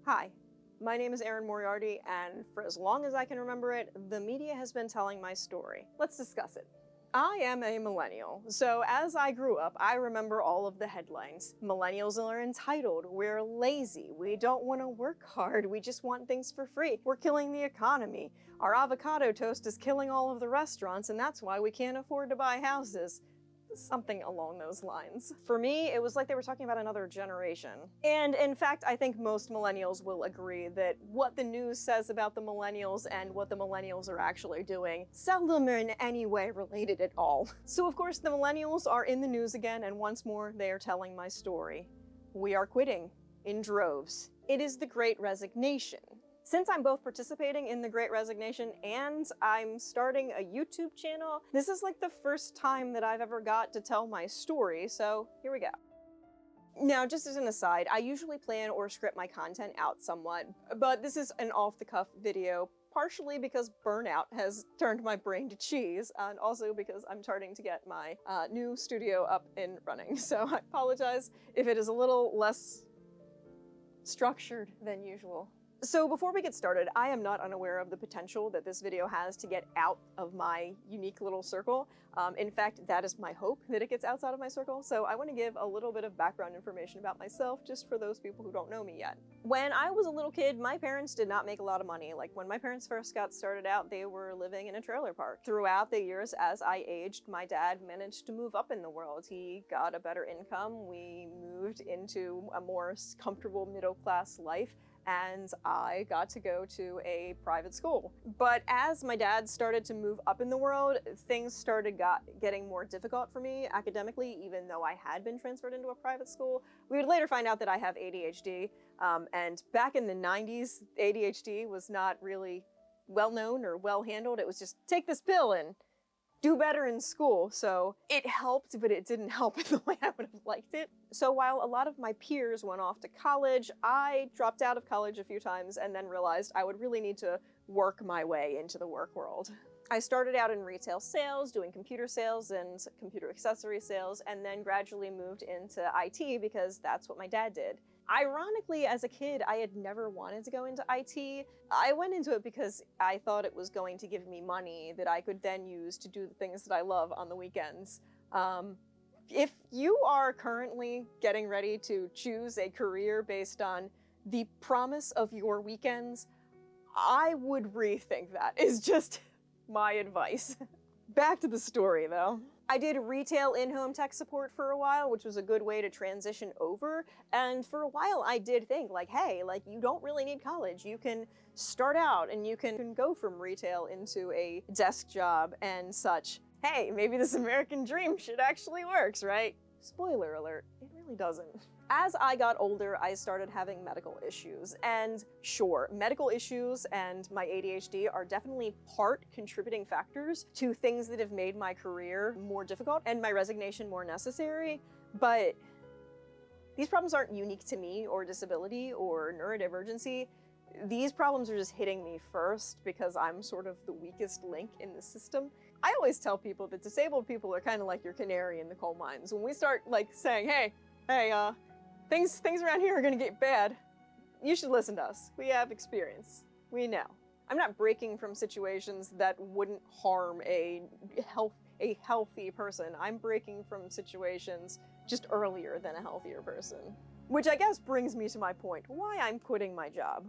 Hi, my name is Erin Moriarty, and for as long as I can remember it, the media has been telling my story. Let's discuss it. I am a millennial, so as I grew up, I remember all of the headlines. Millennials are entitled, we're lazy, we don't want to work hard, we just want things for free, we're killing the economy, our avocado toast is killing all of the restaurants, and that's why we can't afford to buy houses. Something along those lines. For me, it was like they were talking about another generation. And in fact, I think most millennials will agree that what the news says about the millennials and what the millennials are actually doing seldom are in any way related at all. So of course, the millennials are in the news again, and once more, they are telling my story. We are quitting in droves. It is the Great Resignation. Since I'm both participating in the Great Resignation and I'm starting a YouTube channel, this is like the first time that I've ever got to tell my story, so here we go. Now, just as an aside, I usually plan or script my content out somewhat, but this is an off-the-cuff video, partially because burnout has turned my brain to cheese, and also because I'm starting to get my new studio up and running, so I apologize if it is a little less structured than usual. So before we get started, I am not unaware of the potential that this video has to get out of my unique little circle. In fact, that is my hope, that it gets outside of my circle. So I want to give a little bit of background information about myself, just for those people who don't know me yet. When I was a little kid, my parents did not make a lot of money. Like when my parents first got started out, they were living in a trailer park. Throughout the years as I aged, my dad managed to move up in the world. He got a better income. We moved into a more comfortable middle-class life, and I got to go to a private school. But as my dad started to move up in the world, things started getting more difficult for me academically, even though I had been transferred into a private school. We would later find out that I have ADHD, and back in the 90s, ADHD was not really well known or well handled. It was just, take this pill and do better in school. So it helped, but it didn't help in the way I would have liked it. So while a lot of my peers went off to college, I dropped out of college a few times and then realized I would really need to work my way into the work world. I started out in retail sales, doing computer sales and computer accessory sales, and then gradually moved into IT because that's what my dad did. Ironically, as a kid, I had never wanted to go into IT. I went into it because I thought it was going to give me money that I could then use to do the things that I love on the weekends. If you are currently getting ready to choose a career based on the promise of your weekends, I would rethink that, is just my advice. Back to the story, though. I did retail in-home tech support for a while, which was a good way to transition over. And for a while I did think like, hey, like you don't really need college. You can start out and you can go from retail into a desk job and such. Hey, maybe this American dream shit actually works, right? Spoiler alert, it really doesn't. As I got older, I started having medical issues, and sure, medical issues and my ADHD are definitely part contributing factors to things that have made my career more difficult and my resignation more necessary, but these problems aren't unique to me or disability or neurodivergency. These problems are just hitting me first because I'm sort of the weakest link in the system. I always tell people that disabled people are kind of like your canary in the coal mines. When we start like saying, hey, things around here are gonna get bad, you should listen to us. We have experience. We know. I'm not breaking from situations that wouldn't harm a healthy person. I'm breaking from situations just earlier than a healthier person. Which I guess brings me to my point, why I'm quitting my job.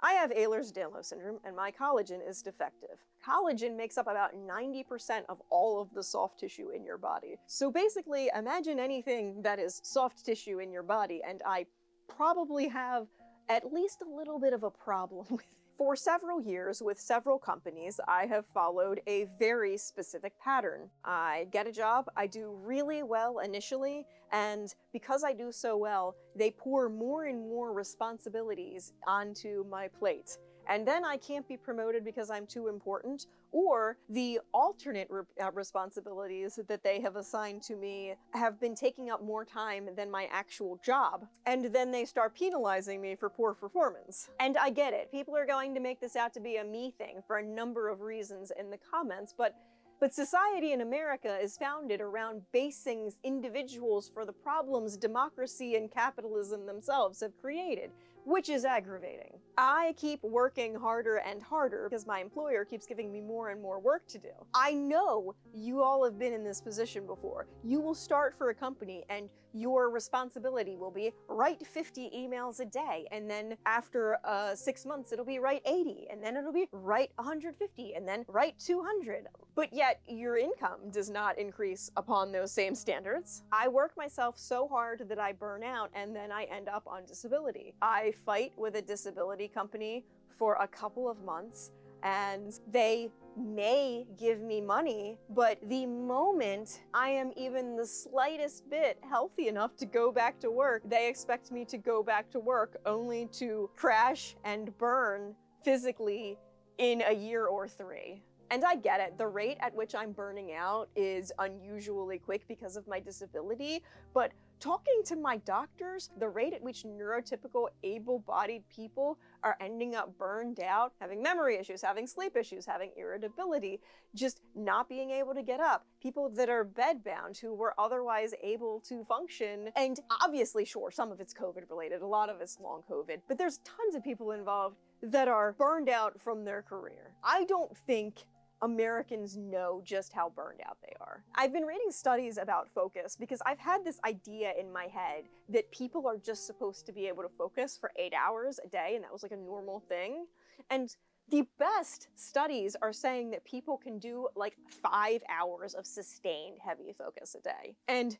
I have ehlers danlos syndrome, and my collagen is defective. Collagen makes up about 90% of all of the soft tissue in your body. So basically, imagine anything that is soft tissue in your body, and I probably have at least a little bit of a problem with it. For several years, with several companies, I have followed a very specific pattern. I get a job, I do really well initially, and because I do so well, they pour more and more responsibilities onto my plate. And then I can't be promoted because I'm too important, or the alternate responsibilities that they have assigned to me have been taking up more time than my actual job. And then they start penalizing me for poor performance. And I get it. People are going to make this out to be a me thing for a number of reasons in the comments, but But society in America is founded around basing individuals for the problems democracy and capitalism themselves have created, which is aggravating. I keep working harder and harder because my employer keeps giving me more and more work to do. I know you all have been in this position before. You will start for a company and your responsibility will be write 50 emails a day, and then after 6 months it'll be write 80, and then it'll be write 150, and then write 200. But yet your income does not increase upon those same standards. I work myself so hard that I burn out and then I end up on disability. I fight with a disability company for a couple of months and they may give me money, but the moment I am even the slightest bit healthy enough to go back to work, they expect me to go back to work only to crash and burn physically in a year or 3. And I get it, the rate at which I'm burning out is unusually quick because of my disability, but talking to my doctors, the rate at which neurotypical able-bodied people are ending up burned out, having memory issues, having sleep issues, having irritability, just not being able to get up, people that are bedbound who were otherwise able to function, and obviously, sure, some of it's COVID related, a lot of it's long COVID, but there's tons of people involved that are burned out from their career. I don't think Americans know just how burned out they are. I've been reading studies about focus because I've had this idea in my head that people are just supposed to be able to focus for 8 hours a day, and that was like a normal thing. And the best studies are saying that people can do like 5 hours of sustained heavy focus a day. And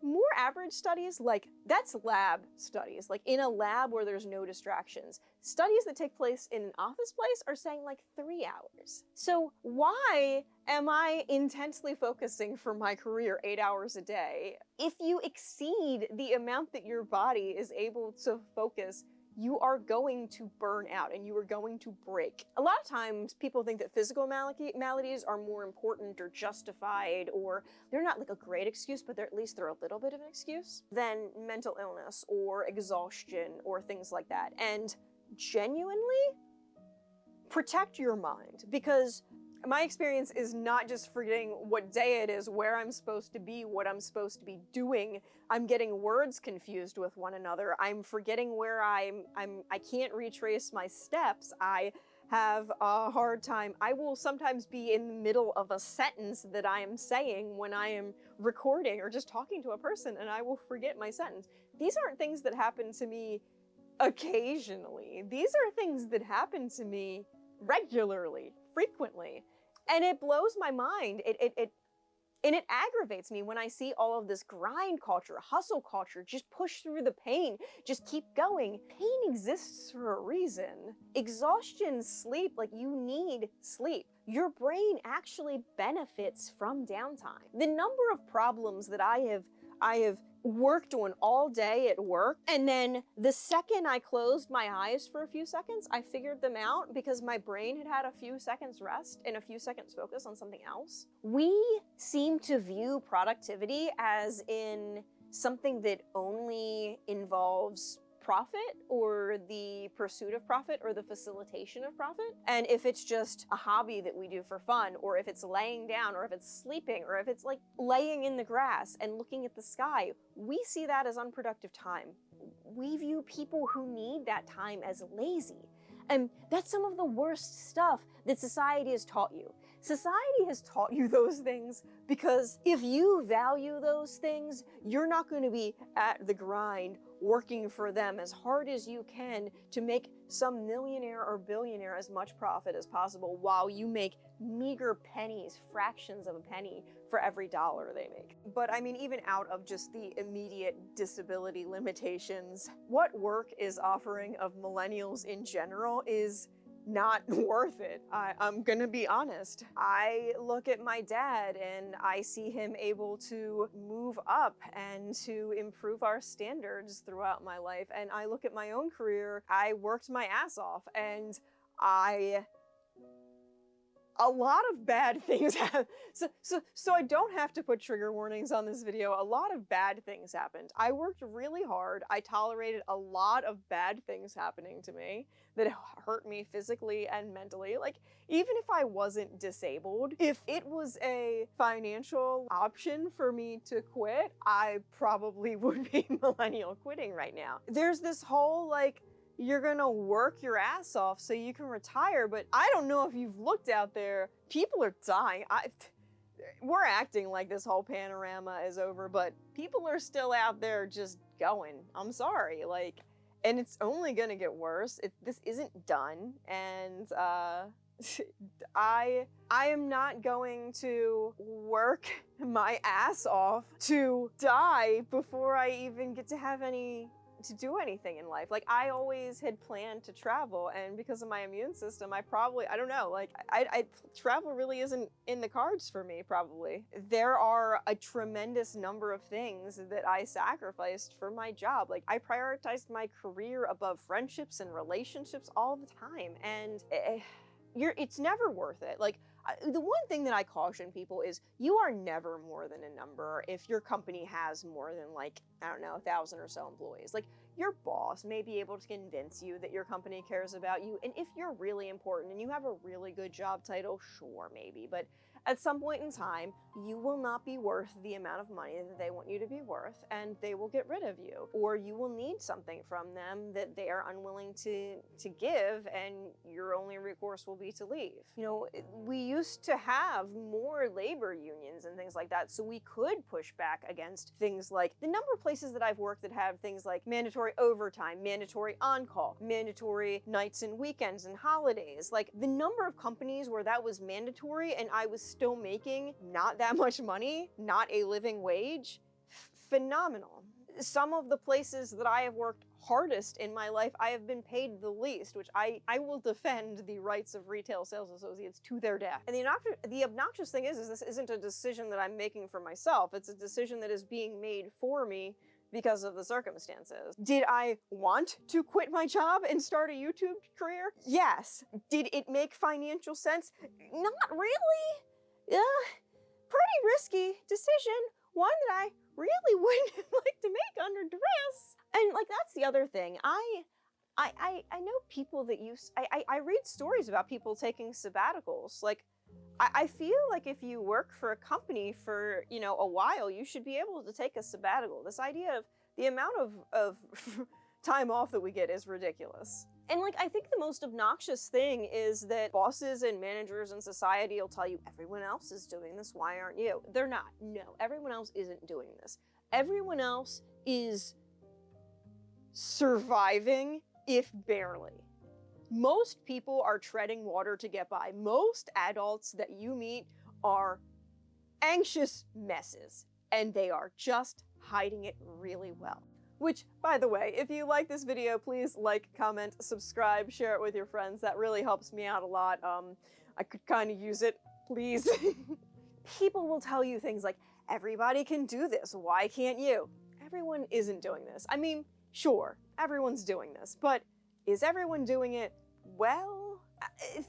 more average studies, like that's lab studies, like in a lab where there's no distractions. Studies that take place in an office place are saying like 3 hours. So why am I intensely focusing for my career 8 hours a day? If you exceed the amount that your body is able to focus, you are going to burn out and you are going to break. A lot of times people think that physical maladies are more important or justified, or they're not like a great excuse, but at least they're a little bit of an excuse, than mental illness or exhaustion or things like that. And genuinely, protect your mind, because my experience is not just forgetting what day it is, where I'm supposed to be, what I'm supposed to be doing. I'm getting words confused with one another. I'm forgetting where I can't retrace my steps. I have a hard time. I will sometimes be in the middle of a sentence that I am saying when I am recording or just talking to a person, and I will forget my sentence. These aren't things that happen to me occasionally. These are things that happen to me regularly, frequently. And it blows my mind. And it aggravates me when I see all of this grind culture, hustle culture, just push through the pain, just keep going. Pain exists for a reason. Exhaustion, sleep, like you need sleep. Your brain actually benefits from downtime. The number of problems that I have worked on all day at work, and then the second I closed my eyes for a few seconds, I figured them out because my brain had had a few seconds rest and a few seconds focus on something else. We seem to view productivity as in something that only involves profit or the pursuit of profit or the facilitation of profit. And if it's just a hobby that we do for fun, or if it's laying down, or if it's sleeping, or if it's like laying in the grass and looking at the sky, we see that as unproductive time. We view people who need that time as lazy. And that's some of the worst stuff that society has taught you. Society has taught you those things because if you value those things, you're not going to be at the grind working for them as hard as you can to make some millionaire or billionaire as much profit as possible while you make meager pennies, fractions of a penny for every dollar they make. But I mean, even out of just the immediate disability limitations, what work is offering of millennials in general is not worth it. I'm gonna be honest. I look at my dad and I see him able to move up and to improve our standards throughout my life. And I look at my own career, I worked my ass off and I a lot of bad things happen. So I don't have to put trigger warnings on this video. A lot of bad things happened. I worked really hard. I tolerated a lot of bad things happening to me that hurt me physically and mentally. Like, even if I wasn't disabled, if it was a financial option for me to quit, I probably would be millennial quitting right now. There's this whole, like, you're gonna work your ass off so you can retire, but I don't know if you've looked out there. People are dying. We're acting like this whole panorama is over, but people are still out there just going. I'm sorry, like, and it's only gonna get worse. This isn't done, and I am not going to work my ass off to die before I even get to do anything in life. Like, I always had planned to travel, and because of my immune system, I don't know, like, travel really isn't in the cards for me, probably. There are a tremendous number of things that I sacrificed for my job. Like, I prioritized my career above friendships and relationships all the time, and it's never worth it. Like, the one thing that I caution people is you are never more than a number if your company has more than, like, I don't know, 1,000 or so employees. Like, your boss may be able to convince you that your company cares about you, and if you're really important and you have a really good job title, sure, maybe, but at some point in time, you will not be worth the amount of money that they want you to be worth, and they will get rid of you. Or you will need something from them that they are unwilling to give, and your only recourse will be to leave. You know, we used to have more labor unions and things like that, so we could push back against things like the number of places that I've worked that have things like mandatory overtime, mandatory on-call, mandatory nights and weekends and holidays. Like, the number of companies where that was mandatory and I was still making not that much money, not a living wage, phenomenal. Some of the places that I have worked hardest in my life, I have been paid the least, which I will defend the rights of retail sales associates to their death. And the obnoxious thing is this isn't a decision that I'm making for myself. It's a decision that is being made for me because of the circumstances. Did I want to quit my job and start a YouTube career? Yes. Did it make financial sense? Not really. Pretty risky decision. One that I really wouldn't like to make under duress. And, like, that's the other thing. I know people that I read stories about people taking sabbaticals. Like, I feel like if you work for a company for, you know, a while, you should be able to take a sabbatical. This idea of the amount of time off that we get is ridiculous. And, like, I think the most obnoxious thing is that bosses and managers in society will tell you, everyone else is doing this, why aren't you? They're not. No, everyone else isn't doing this. Everyone else is surviving, if barely. Most people are treading water to get by. Most adults that you meet are anxious messes, and they are just hiding it really well. Which, by the way, if you like this video, please like, comment, subscribe, share it with your friends. That really helps me out a lot. I could kind of use it, please. People will tell you things like, everybody can do this, why can't you? Everyone isn't doing this. I mean, sure, everyone's doing this, but is everyone doing it well?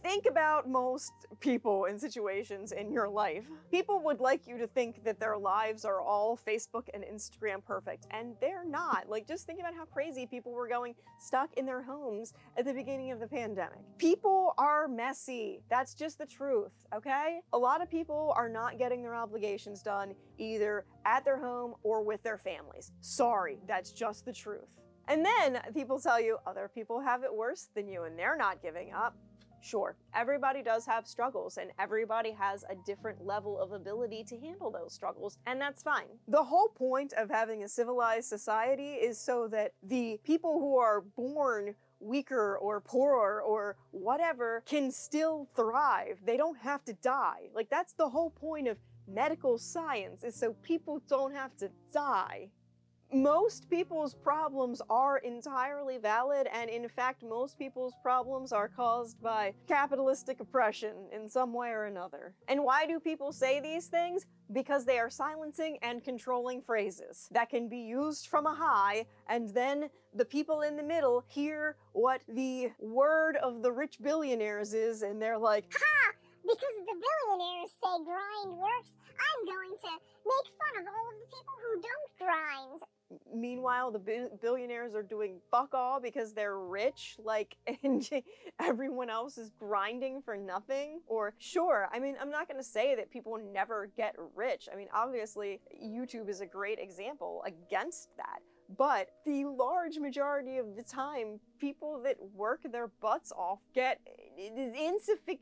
Think about most people in situations in your life. People would like you to think that their lives are all Facebook and Instagram perfect, and they're not. Like, just think about how crazy people were going stuck in their homes at the beginning of the pandemic. People are messy. That's just the truth, okay? A lot of people are not getting their obligations done either at their home or with their families. Sorry, that's just the truth. And then people tell you other people have it worse than you and they're not giving up. Sure, everybody does have struggles, and everybody has a different level of ability to handle those struggles, and that's fine. The whole point of having a civilized society is so that the people who are born weaker or poorer or whatever can still thrive. They don't have to die. Like, that's the whole point of medical science, is so people don't have to die. Most people's problems are entirely valid, and in fact, most people's problems are caused by capitalistic oppression in some way or another. And why do people say these things? Because they are silencing and controlling phrases that can be used from a high, and then the people in the middle hear what the word of the rich billionaires is, and they're like, ha! Because the billionaires say grind works, I'm going to make fun of all of the people who don't grind. Meanwhile, the billionaires are doing fuck all because they're rich, like, and everyone else is grinding for nothing. Or, sure, I mean, I'm not gonna say that people never get rich. I mean, obviously, YouTube is a great example against that. But the large majority of the time, people that work their butts off get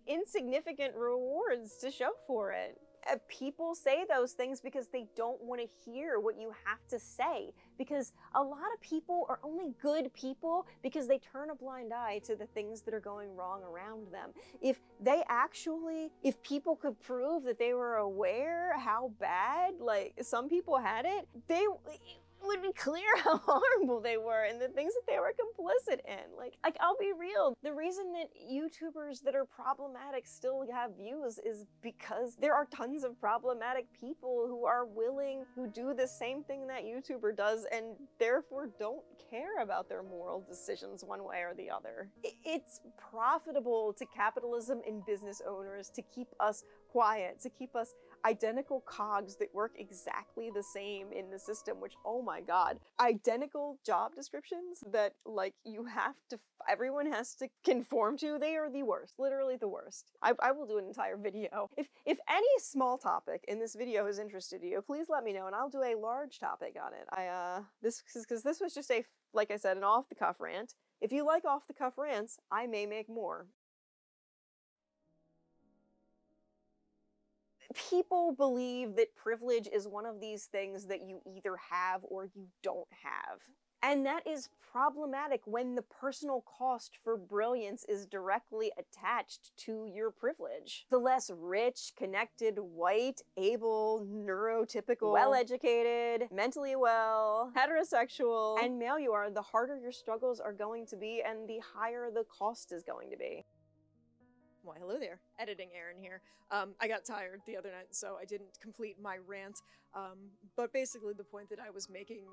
insignificant rewards to show for it. People say those things because they don't want to hear what you have to say. Because a lot of people are only good people because they turn a blind eye to the things that are going wrong around them. If people could prove that they were aware how bad, like, some people had it, it would be clear how horrible they were and the things that they were complicit in. Like, I'll be real, the reason that YouTubers that are problematic still have views is because there are tons of problematic people who do the same thing that YouTuber does and therefore don't care about their moral decisions one way or the other. It's profitable to capitalism and business owners to keep us quiet, to keep us identical cogs that work exactly the same in the system, which, oh my god, identical job descriptions that, like, everyone has to conform to, they are the worst, literally the worst. I will do an entire video. If any small topic in this video has interested you, please let me know and I'll do a large topic on it. This was just like I said, an off-the-cuff rant. If you like off-the-cuff rants, I may make more. People believe that privilege is one of these things that you either have or you don't have. And that is problematic when the personal cost for brilliance is directly attached to your privilege. The less rich, connected, white, able, neurotypical, well-educated, mentally well, heterosexual, and male you are, the harder your struggles are going to be and the higher the cost is going to be. Why, hello there. Editing Aaron here. I got tired the other night, so I didn't complete my rant. But basically the point that I was making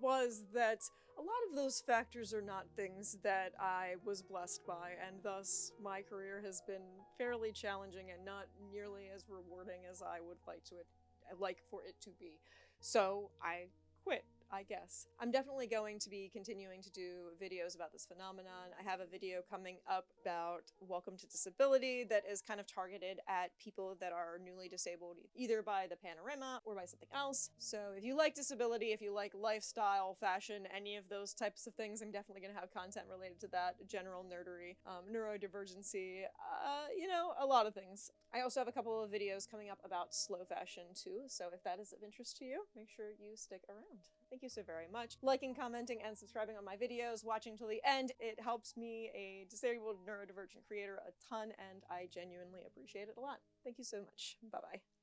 was that a lot of those factors are not things that I was blessed by, and thus my career has been fairly challenging and not nearly as rewarding as I would like for it to be. So I quit, I guess. I'm definitely going to be continuing to do videos about this phenomenon. I have a video coming up about welcome to disability that is kind of targeted at people that are newly disabled either by the panorama or by something else. So if you like disability, if you like lifestyle, fashion, any of those types of things, I'm definitely going to have content related to that. General nerdery, neurodivergency, you know, a lot of things. I also have a couple of videos coming up about slow fashion too, so if that is of interest to you, make sure you stick around. Thank you so very much. Liking, commenting, and subscribing on my videos, watching till the end. It helps me, a disabled neurodivergent creator, a ton, and I genuinely appreciate it a lot. Thank you so much. Bye-bye.